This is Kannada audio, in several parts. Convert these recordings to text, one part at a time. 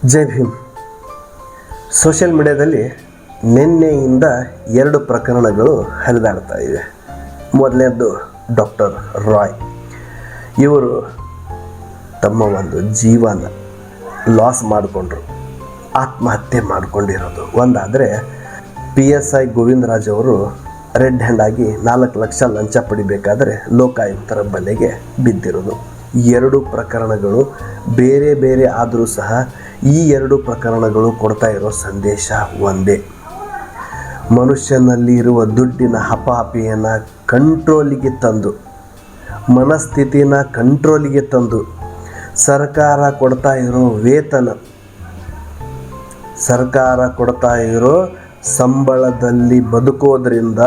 ಜೈ ಭೀಮ್. ಸೋಷಿಯಲ್ ಮೀಡಿಯಾದಲ್ಲಿ ನಿನ್ನೆಯಿಂದ 2 ಪ್ರಕರಣಗಳು ಹರಿದಾಡ್ತಾ ಇವೆ. ಮೊದಲನೇದು ಡಾಕ್ಟರ್ ರಾಯ್. ಇವರು ತಮ್ಮ ಒಂದು ಜೀವನ ಲಾಸ್ ಮಾಡಿಕೊಂಡ್ರು, ಆತ್ಮಹತ್ಯೆ ಮಾಡಿಕೊಂಡಿರೋದು ಒಂದಾದರೆ, PSI ಗೋವಿಂದರಾಜ್ ಅವರು ರೆಡ್ ಹ್ಯಾಂಡ್ ಆಗಿ 4 ಲಕ್ಷ ಲಂಚ ಪಡಿಬೇಕಾದರೆ ಲೋಕಾಯುಕ್ತರ ಬಲೆಗೆ ಬಿದ್ದಿರೋದು. 2 ಪ್ರಕರಣಗಳು ಬೇರೆ ಬೇರೆ ಆದರೂ ಸಹ ಈ 2 ಪ್ರಕರಣಗಳು ಕೊಡ್ತಾ ಇರೋ ಸಂದೇಶ ಒಂದೇ. ಮನುಷ್ಯನಲ್ಲಿ ಇರುವ ದುಡ್ಡಿನ ಹಪಾಹಪಿಯನ್ನು ಕಂಟ್ರೋಲಿಗೆ ತಂದು, ಮನಸ್ಥಿತಿನ ಕಂಟ್ರೋಲಿಗೆ ತಂದು, ಸರ್ಕಾರ ಕೊಡ್ತಾ ಇರೋ ವೇತನ, ಸರ್ಕಾರ ಕೊಡ್ತಾ ಇರೋ ಸಂಬಳದಲ್ಲಿ ಬದುಕೋದ್ರಿಂದ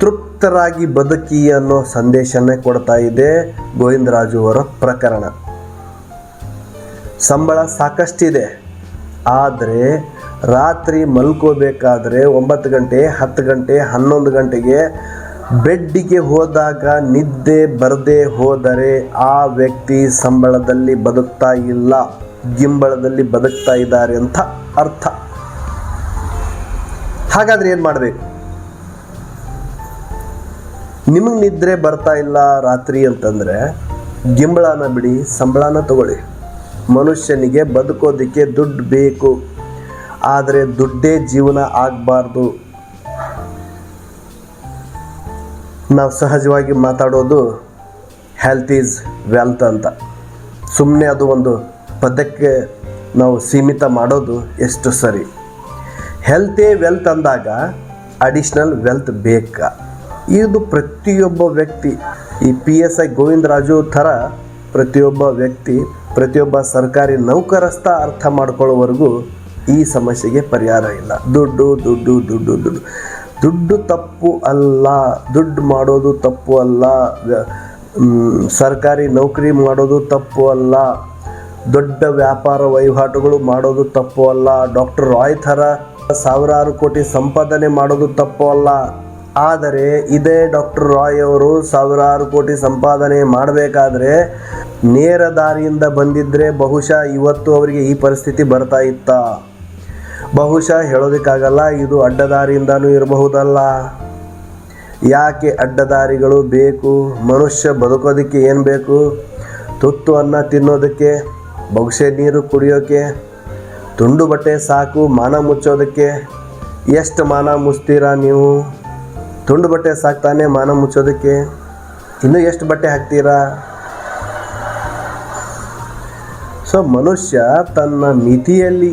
ತೃಪ್ತರಾಗಿ ಬದುಕಿ ಅನ್ನೋ ಸಂದೇಶನೇ ಕೊಡ್ತಾ ಇದೆ ಗೋವಿಂದರಾಜು ಅವರ ಪ್ರಕರಣ. ಸಂಬಳ ಸಾಕಷ್ಟಿದೆ, ಆದರೆ ರಾತ್ರಿ ಮಲ್ಕೋಬೇಕಾದ್ರೆ 9 ಗಂಟೆ, 10 ಗಂಟೆ, 11 ಗಂಟೆಗೆ ಬೆಡ್ಡಿಗೆ ಹೋದಾಗ ನಿದ್ದೆ ಬರದೆ ಹೋದರೆ ಆ ವ್ಯಕ್ತಿ ಸಂಬಳದಲ್ಲಿ ಬದುಕ್ತಾ ಇಲ್ಲ, ಗಿಂಬಳದಲ್ಲಿ ಬದುಕ್ತಾ ಇದ್ದಾರೆ ಅಂತ ಅರ್ಥ. ಹಾಗಾದ್ರೆ ಏನು ಮಾಡಬೇಕು? ನಿಮಗೆ ನಿದ್ರೆ ಬರ್ತಾ ಇಲ್ಲ ರಾತ್ರಿ ಅಂತಂದರೆ ಗಿಂಬಳನ ಬಿಡಿ, ಸಂಬಳನ ತಗೊಳ್ಳಿ. ಮನುಷ್ಯನಿಗೆ ಬದುಕೋದಕ್ಕೆ ದುಡ್ಡು ಬೇಕು, ಆದರೆ ದುಡ್ಡೇ ಜೀವನ ಆಗಬಾರ್ದು. ನಾವು ಸಹಜವಾಗಿ ಮಾತಾಡೋದು ಹೆಲ್ತ್ ಈಸ್ ವೆಲ್ತ್ ಅಂತ. ಸುಮ್ಮನೆ ಅದು ಒಂದು ಪದಕ್ಕೆ ನಾವು ಸೀಮಿತ ಮಾಡೋದು ಎಷ್ಟು ಸರಿ. ಹೆಲ್ತೇ ವೆಲ್ತ್ ಅಂದಾಗ ಅಡಿಷ್ನಲ್ ವೆಲ್ತ್ ಬೇಕಾ? ಇದು ಪ್ರತಿಯೊಬ್ಬ ವ್ಯಕ್ತಿ, ಈ PSI ಗೋವಿಂದರಾಜು ಥರ ಪ್ರತಿಯೊಬ್ಬ ವ್ಯಕ್ತಿ, ಪ್ರತಿಯೊಬ್ಬ ಸರ್ಕಾರಿ ನೌಕರಸ್ಥ ಅರ್ಥ ಮಾಡ್ಕೊಳ್ಳೋವರೆಗೂ ಈ ಸಮಸ್ಯೆಗೆ ಪರಿಹಾರ ಇಲ್ಲ. ದುಡ್ಡು ದುಡ್ಡು ದುಡ್ಡು ದುಡ್ಡು ದುಡ್ಡು ತಪ್ಪು ಅಲ್ಲ, ದುಡ್ಡು ಮಾಡೋದು ತಪ್ಪು ಅಲ್ಲ, ಸರ್ಕಾರಿ ನೌಕರಿ ಮಾಡೋದು ತಪ್ಪು ಅಲ್ಲ, ದೊಡ್ಡ ವ್ಯಾಪಾರ ವಹಿವಾಟುಗಳು ಮಾಡೋದು ತಪ್ಪು ಅಲ್ಲ, ಡಾಕ್ಟರ್ ರಾಯ್ ಥರ 1000 ಕೋಟಿ ಸಂಪಾದನೆ ಮಾಡೋದು ತಪ್ಪು ಅಲ್ಲ. ಆದರೆ ಇದೇ ಡಾಕ್ಟರ್ ರಾಯ್ ಅವರು 1000 ಕೋಟಿ ಸಂಪಾದನೆ ಮಾಡಬೇಕಾದ್ರೆ ನೇರ ದಾರಿಯಿಂದ ಬಂದಿದ್ದರೆ ಬಹುಶಃ ಇವತ್ತು ಅವರಿಗೆ ಈ ಪರಿಸ್ಥಿತಿ ಬರ್ತಾ ಇತ್ತ? ಬಹುಶಃ ಹೇಳೋದಕ್ಕಾಗಲ್ಲ, ಇದು ಅಡ್ಡದಾರಿಯಿಂದನೂ ಇರಬಹುದಲ್ಲ. ಯಾಕೆ ಅಡ್ಡದಾರಿಗಳು ಬೇಕು? ಮನುಷ್ಯ ಬದುಕೋದಕ್ಕೆ ಏನು ಬೇಕು? ತುತ್ತು ಅನ್ನ ತಿನ್ನೋದಕ್ಕೆ, ಬೊಗಸೆ ನೀರು ಕುಡಿಯೋಕ್ಕೆ, ತುಂಡು ಬಟ್ಟೆ ಸಾಕು ಮಾನ ಮುಚ್ಚೋದಕ್ಕೆ. ಎಷ್ಟು ಮಾನ ಮುಚ್ತೀರಾ ನೀವು? ತುಂಡು ಬಟ್ಟೆ ಸಾಕ್ತಾನೆ ಮಾನ ಮುಚ್ಚೋದಕ್ಕೆ, ಇನ್ನೂ ಎಷ್ಟು ಬಟ್ಟೆ ಹಾಕ್ತೀರಾ? ಸೊ ಮನುಷ್ಯ ತನ್ನ ಮಿತಿಯಲ್ಲಿ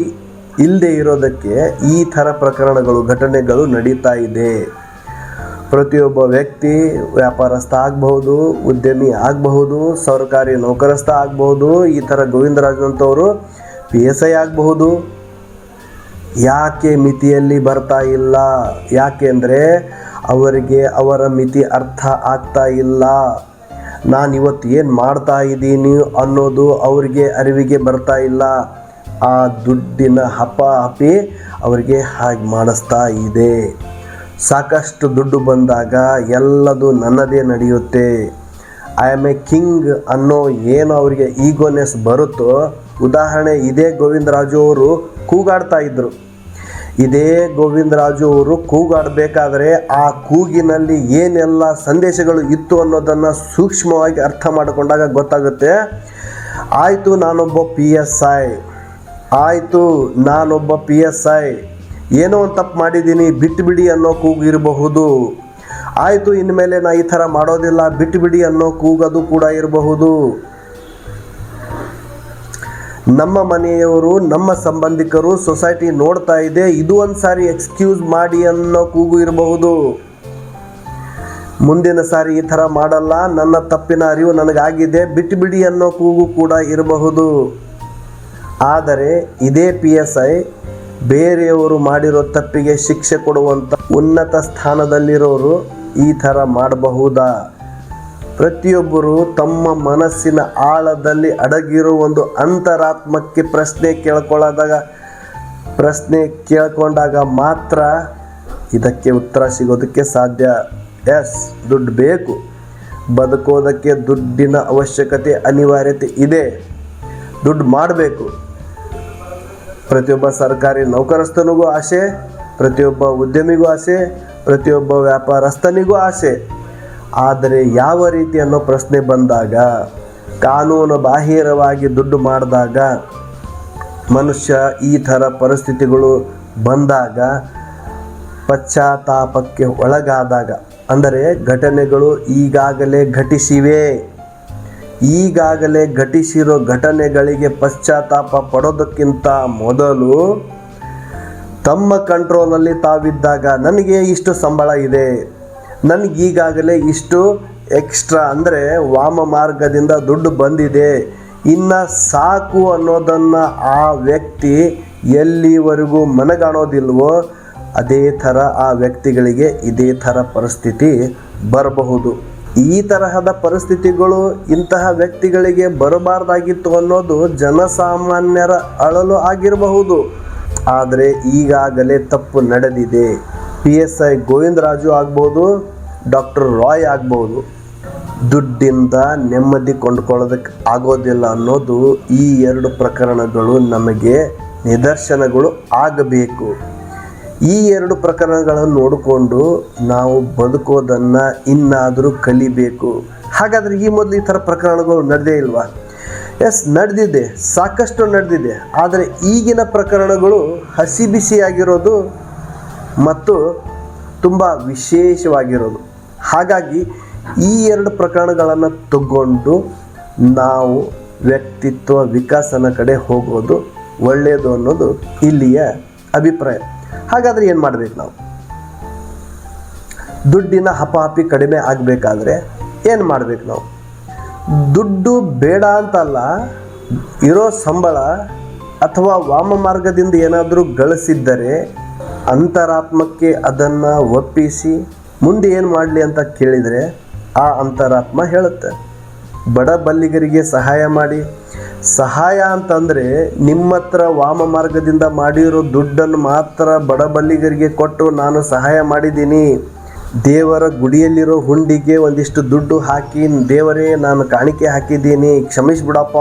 ಇಲ್ಲದೆ ಇರೋದಕ್ಕೆ ಈ ಥರ ಪ್ರಕರಣಗಳು, ಘಟನೆಗಳು ನಡೀತಾ ಇದೆ. ಪ್ರತಿಯೊಬ್ಬ ವ್ಯಕ್ತಿ ವ್ಯಾಪಾರಸ್ಥ ಆಗಬಹುದು, ಉದ್ಯಮಿ ಆಗಬಹುದು, ಸರ್ಕಾರಿ ನೌಕರಸ್ಥ ಆಗಬಹುದು, ಈ ಥರ ಗೋವಿಂದರಾಜಂಥವರು PSI ಆಗಬಹುದು. ಯಾಕೆ ಮಿತಿಯಲ್ಲಿ ಬರ್ತಾ ಇಲ್ಲ? ಯಾಕೆಂದರೆ ಅವರಿಗೆ ಅವರ ಮಿತಿ ಅರ್ಥ ಆಗ್ತಾ ಇಲ್ಲ. ನಾನಿವತ್ತು ಏನು ಮಾಡ್ತಾ ಇದ್ದೀನಿ ಅನ್ನೋದು ಅವರಿಗೆ ಅರಿವಿಗೆ ಬರ್ತಾ ಇಲ್ಲ. ಆ ದುಡ್ಡಿನ ಹಪಾಹಪಿ ಅವರಿಗೆ ಹಾಗೆ ಮಾಡಿಸ್ತಾ ಇದೆ. ಸಾಕಷ್ಟು ದುಡ್ಡು ಬಂದಾಗ ಎಲ್ಲದು ನನ್ನದೇ ನಡೆಯುತ್ತೆ, ಐ ಆಮ್ ಎ ಕಿಂಗ್ ಅನ್ನೋ ಏನು ಅವರಿಗೆ ಈಗೋನೆಸ್ ಬರುತ್ತೋ. ಉದಾಹರಣೆ, ಇದೇ ಗೋವಿಂದರಾಜು ಅವರು ಕೂಗಾಡ್ತಾ ಇದ್ದರು. ಇದೇ ಗೋವಿಂದರಾಜು ಅವರು ಕೂಗಾಡಬೇಕಾದ್ರೆ ಆ ಕೂಗಿನಲ್ಲಿ ಏನೆಲ್ಲ ಸಂದೇಶಗಳು ಇತ್ತು ಅನ್ನೋದನ್ನು ಸೂಕ್ಷ್ಮವಾಗಿ ಅರ್ಥ ಮಾಡಿಕೊಂಡಾಗ ಗೊತ್ತಾಗುತ್ತೆ. ಆಯಿತು ನಾನೊಬ್ಬ PSI, ಆಯಿತು ನಾನೊಬ್ಬ PSI, ಏನೋ ಒಂದು ತಪ್ಪು ಮಾಡಿದ್ದೀನಿ ಬಿಟ್ಟುಬಿಡಿ ಅನ್ನೋ ಕೂಗು ಇರಬಹುದು. ಆಯಿತು ಇನ್ಮೇಲೆ ನಾ ಈ ಥರ ಮಾಡೋದಿಲ್ಲ ಬಿಟ್ಟುಬಿಡಿ ಅನ್ನೋ ಕೂಗದು ಕೂಡ ಇರಬಹುದು. ನಮ್ಮ ಮನೆಯವರು, ನಮ್ಮ ಸಂಬಂಧಿಕರು, ಸೊಸೈಟಿ ನೋಡ್ತಾ ಇದೆ, ಇದು ಒಂದು ಸಾರಿ ಎಕ್ಸ್ಕ್ಯೂಸ್ ಮಾಡಿ ಅನ್ನೋ ಕೂಗು ಇರಬಹುದು. ಮುಂದಿನ ಸಾರಿ ಈ ಥರ ಮಾಡಲ್ಲ, ನನ್ನ ತಪ್ಪಿನ ಅರಿವು ನನಗಾಗಿದೆ, ಬಿಟ್ಟುಬಿಡಿ ಅನ್ನೋ ಕೂಗು ಕೂಡ ಇರಬಹುದು. ಆದರೆ ಇದೇ PSI ಬೇರೆಯವರು ಮಾಡಿರೋ ತಪ್ಪಿಗೆ ಶಿಕ್ಷೆ ಕೊಡುವಂಥ ಉನ್ನತ ಸ್ಥಾನದಲ್ಲಿರೋರು ಈ ಥರ ಮಾಡಬಹುದಾ? ಪ್ರತಿಯೊಬ್ಬರು ತಮ್ಮ ಮನಸ್ಸಿನ ಆಳದಲ್ಲಿ ಅಡಗಿರೋ ಒಂದು ಅಂತರಾತ್ಮಕ್ಕೆ ಪ್ರಶ್ನೆ ಕೇಳ್ಕೊಂಡಾಗ ಮಾತ್ರ ಇದಕ್ಕೆ ಉತ್ತರ ಸಿಗೋದಕ್ಕೆ ಸಾಧ್ಯ. ಎಸ್, ದುಡ್ಡು ಬೇಕು, ಬದುಕೋದಕ್ಕೆ ದುಡ್ಡಿನ ಅವಶ್ಯಕತೆ, ಅನಿವಾರ್ಯತೆ ಇದೆ. ದುಡ್ಡು ಮಾಡಬೇಕು, ಪ್ರತಿಯೊಬ್ಬ ಸರ್ಕಾರಿ ನೌಕರಸ್ಥನಿಗೂ ಆಸೆ, ಪ್ರತಿಯೊಬ್ಬ ಉದ್ಯಮಿಗೂ ಆಸೆ, ಪ್ರತಿಯೊಬ್ಬ ವ್ಯಾಪಾರಸ್ಥನಿಗೂ ಆಸೆ. ಆದರೆ ಯಾವ ರೀತಿ ಅನ್ನೋ ಪ್ರಶ್ನೆ ಬಂದಾಗ, ಕಾನೂನು ಬಾಹಿರವಾಗಿ ದುಡ್ಡು ಮಾಡಿದಾಗ, ಮನುಷ್ಯ ಈ ಥರ ಪರಿಸ್ಥಿತಿಗಳು ಬಂದಾಗ, ಪಶ್ಚಾತ್ತಾಪಕ್ಕೆ ಒಳಗಾದಾಗ, ಅಂದರೆ ಘಟನೆಗಳು ಈಗಾಗಲೇ ಘಟಿಸಿರೋ ಘಟನೆಗಳಿಗೆ ಪಶ್ಚಾತ್ತಾಪ ಪಡೋದಕ್ಕಿಂತ ಮೊದಲು ತಮ್ಮ ಕಂಟ್ರೋಲಲ್ಲಿ ತಾವಿದ್ದಾಗ, ನನಗೆ ಇಷ್ಟು ಸಂಬಳ ಇದೆ, ನನಗೀಗಾಗಲೇ ಇಷ್ಟು ಎಕ್ಸ್ಟ್ರಾ ಅಂದರೆ ವಾಮ ಮಾರ್ಗದಿಂದ ದುಡ್ಡು ಬಂದಿದೆ, ಇನ್ನು ಸಾಕು ಅನ್ನೋದನ್ನು ಆ ವ್ಯಕ್ತಿ ಎಲ್ಲಿವರೆಗೂ ಮನಗಾಣೋದಿಲ್ವೋ ಅದೇ ಥರ ಆ ವ್ಯಕ್ತಿಗಳಿಗೆ ಇದೇ ಥರ ಪರಿಸ್ಥಿತಿ ಬರಬಹುದು. ಈ ತರಹದ ಪರಿಸ್ಥಿತಿಗಳು ಇಂತಹ ವ್ಯಕ್ತಿಗಳಿಗೆ ಬರಬಾರ್ದಾಗಿತ್ತು ಅನ್ನೋದು ಜನಸಾಮಾನ್ಯರ ಅಳಲು ಆಗಿರಬಹುದು. ಆದರೆ ಈಗಾಗಲೇ ತಪ್ಪು ನಡೆದಿದೆ. PSI ಗೋವಿಂದರಾಜು ಆಗ್ಬೋದು, ಡಾಕ್ಟರ್ ರಾಯ್ ಆಗ್ಬೋದು. ದುಡ್ಡಿಂದ ನೆಮ್ಮದಿ ಕೊಂಡ್ಕೊಳ್ಳೋದಕ್ಕೆ ಆಗೋದಿಲ್ಲ ಅನ್ನೋದು ಈ 2 ಪ್ರಕರಣಗಳು ನಮಗೆ ನಿದರ್ಶನಗಳು ಆಗಬೇಕು. ಈ 2 ಪ್ರಕರಣಗಳನ್ನು ನೋಡಿಕೊಂಡು ನಾವು ಬದುಕೋದನ್ನು ಇನ್ನಾದರೂ ಕಲಿಬೇಕು. ಹಾಗಾದರೆ ಈ ಮೊದಲು ಈ ಥರ ಪ್ರಕರಣಗಳು ನಡೆದೇ ಇಲ್ವಾ? ಎಸ್, ನಡೆದಿದೆ, ಸಾಕಷ್ಟು ನಡೆದಿದೆ. ಆದರೆ ಈಗಿನ ಪ್ರಕರಣಗಳು ಹಸಿ ಬಿಸಿಯಾಗಿರೋದು ಮತ್ತು ತುಂಬ ವಿಶೇಷವಾಗಿರೋದು. ಹಾಗಾಗಿ ಈ 2 ಪ್ರಕರಣಗಳನ್ನು ತಗೊಂಡು ನಾವು ವ್ಯಕ್ತಿತ್ವ ವಿಕಾಸನ ಕಡೆ ಹೋಗೋದು ಒಳ್ಳೆಯದು ಅನ್ನೋದು ಇಲ್ಲಿಯ ಅಭಿಪ್ರಾಯ. ಹಾಗಾದರೆ ಏನು ಮಾಡಬೇಕು ನಾವು? ದುಡ್ಡಿನ ಹಪಾಹಪಿ ಕಡಿಮೆ ಆಗಬೇಕಾದ್ರೆ ಏನು ಮಾಡಬೇಕು ನಾವು? ದುಡ್ಡು ಬೇಡ ಅಂತಲ್ಲ, ಇರೋ ಸಂಬಳ ಅಥವಾ ವಾಮ ಮಾರ್ಗದಿಂದ ಏನಾದರೂ ಗಳಿಸಿದ್ದರೆ ಅಂತರಾತ್ಮಕ್ಕೆ ಅದನ್ನು ಒಪ್ಪಿಸಿ ಮುಂದೆ ಏನು ಮಾಡಲಿ ಅಂತ ಕೇಳಿದರೆ ಆ ಅಂತರಾತ್ಮ ಹೇಳುತ್ತೆ, ಬಡ ಬಲ್ಲಿಗರಿಗೆ ಸಹಾಯ ಮಾಡಿ. ಸಹಾಯ ಅಂತಂದರೆ ನಿಮ್ಮ ಹತ್ರ ವಾಮ ಮಾರ್ಗದಿಂದ ಮಾಡಿರೋ ದುಡ್ಡನ್ನು ಮಾತ್ರ ಬಡ ಬಲ್ಲಿಗರಿಗೆ ಕೊಟ್ಟು ನಾನು ಸಹಾಯ ಮಾಡಿದ್ದೀನಿ. ದೇವರ ಗುಡಿಯಲ್ಲಿರೋ ಹುಂಡಿಗೆ ಒಂದಿಷ್ಟು ದುಡ್ಡು ಹಾಕಿ, ದೇವರೇ ನಾನು ಕಾಣಿಕೆ ಹಾಕಿದ್ದೀನಿ, ಕ್ಷಮಿಸಿಬಿಡಪ್ಪ,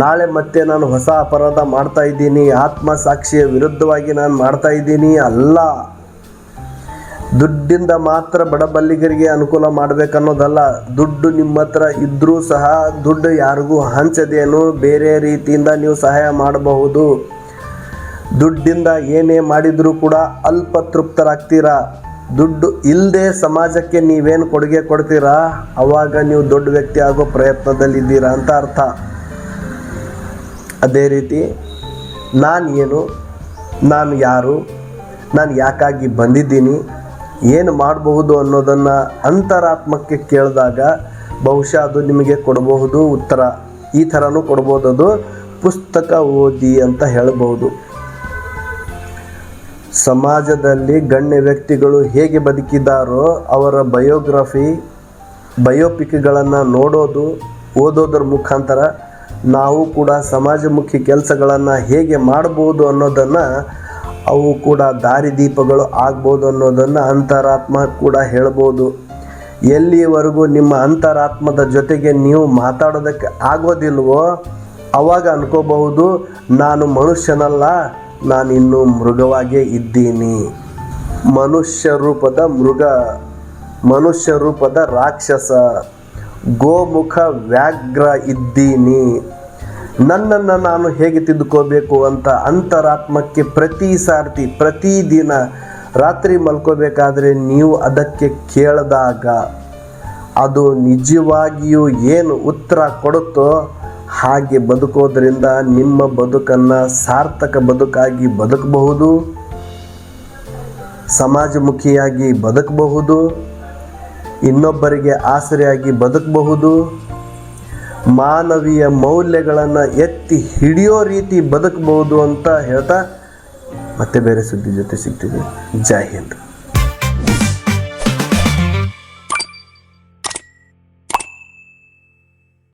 ನಾಳೆ ಮತ್ತೆ ನಾನು ಹೊಸ ಅಪರಾಧ ಮಾಡ್ತಾ ಇದ್ದೀನಿ, ಆತ್ಮಸಾಕ್ಷಿಯ ವಿರುದ್ಧವಾಗಿ ನಾನು ಮಾಡ್ತಾ ಇದ್ದೀನಿ ಅಲ್ಲ. ದುಡ್ಡಿಂದ ಮಾತ್ರ ಬಡ ಬಲ್ಲಿಗರಿಗೆ ಅನುಕೂಲ ಮಾಡಬೇಕನ್ನೋದಲ್ಲ. ದುಡ್ಡು ನಿಮ್ಮ ಹತ್ರ ಇದ್ದರೂ ಸಹ ದುಡ್ಡು ಯಾರಿಗೂ ಹಂಚದೇನು ಬೇರೆ ರೀತಿಯಿಂದ ನೀವು ಸಹಾಯ ಮಾಡಬಹುದು. ದುಡ್ಡಿಂದ ಏನೇ ಮಾಡಿದರೂ ಕೂಡ ಅಲ್ಪ ತೃಪ್ತರಾಗ್ತೀರಾ. ದುಡ್ಡು ಇಲ್ಲದೆ ಸಮಾಜಕ್ಕೆ ನೀವೇನು ಕೊಡುಗೆ ಕೊಡ್ತೀರಾ ಆವಾಗ ನೀವು ದೊಡ್ಡ ವ್ಯಕ್ತಿ ಆಗೋ ಪ್ರಯತ್ನದಲ್ಲಿದ್ದೀರಾ ಅಂತ ಅರ್ಥ. ಅದೇ ರೀತಿ ನಾನು ನಾನು ಯಾರು, ನಾನು ಯಾಕಾಗಿ ಬಂದಿದ್ದೀನಿ, ಏನು ಮಾಡಬಹುದು ಅನ್ನೋದನ್ನು ಅಂತರಾತ್ಮಕ್ಕೆ ಕೇಳಿದಾಗ ಬಹುಶಃ ಅದು ನಿಮಗೆ ಕೊಡಬಹುದು ಉತ್ತರ. ಈ ಥರನೂ ಕೊಡ್ಬೋದು, ಅದು ಪುಸ್ತಕ ಓದಿ ಅಂತ ಹೇಳ್ಬೋದು. ಸಮಾಜದಲ್ಲಿ ಗಣ್ಯ ವ್ಯಕ್ತಿಗಳು ಹೇಗೆ ಬದುಕಿದ್ದಾರೋ ಅವರ ಬಯೋಪಿಕ್ಗಳನ್ನು ನೋಡೋದು, ಓದೋದ್ರ ಮುಖಾಂತರ ನಾವು ಕೂಡ ಸಮಾಜಮುಖಿ ಕೆಲಸಗಳನ್ನು ಹೇಗೆ ಮಾಡ್ಬೋದು ಅನ್ನೋದನ್ನು, ಅವು ಕೂಡ ದಾರಿದೀಪಗಳು ಆಗ್ಬೋದು ಅನ್ನೋದನ್ನು ಅಂತರಾತ್ಮ ಕೂಡ ಹೇಳ್ಬೋದು. ಎಲ್ಲಿಯವರೆಗೂ ನಿಮ್ಮ ಅಂತರಾತ್ಮದ ಜೊತೆಗೆ ನೀವು ಮಾತಾಡೋದಕ್ಕೆ ಆಗೋದಿಲ್ವೋ ಆವಾಗ ಅನ್ಕೋಬಹುದು, ನಾನು ಮನುಷ್ಯನಲ್ಲ, ನಾನಿನ್ನೂ ಮೃಗವಾಗೇ ಇದ್ದೀನಿ. ಮನುಷ್ಯ ರೂಪದ ಮೃಗ, ಮನುಷ್ಯ ರೂಪದ ರಾಕ್ಷಸ, ಗೋಮುಖ ವ್ಯಾಘ್ರ ಇದ್ದೀನಿ. ನನ್ನನ್ನು ನಾನು ಹೇಗೆ ತಿದ್ದುಕೋಬೇಕು ಅಂತ ಅಂತರಾತ್ಮಕ್ಕೆ ಪ್ರತಿದಿನ ರಾತ್ರಿ ಮಲ್ಕೋಬೇಕಾದ್ರೆ ನೀವು ಅದಕ್ಕೆ ಕೇಳಿದಾಗ ಅದು ನಿಜವಾಗಿಯೂ ಏನು ಉತ್ತರ ಕೊಡುತ್ತೋ ಹಾಗೆ ಬದುಕೋದ್ರಿಂದ ನಿಮ್ಮ ಬದುಕನ್ನು ಸಾರ್ಥಕ ಬದುಕಾಗಿ ಬದುಕಬಹುದು, ಸಮಾಜಮುಖಿಯಾಗಿ ಬದುಕಬಹುದು, ಇನ್ನೊಬ್ಬರಿಗೆ ಆಸರೆಯಾಗಿ ಬದುಕಬಹುದು, ಮಾನವೀಯ ಮೌಲ್ಯಗಳನ್ನು ಎತ್ತಿ ಹಿಡಿಯೋ ರೀತಿ ಬದುಕಬಹುದು ಅಂತ ಹೇಳ್ತಾ ಮತ್ತೆ ಬೇರೆ ಸುದ್ದಿ ಜೊತೆ ಸಿಗ್ತೀವಿ. ಜೈ ಹಿಂದ್.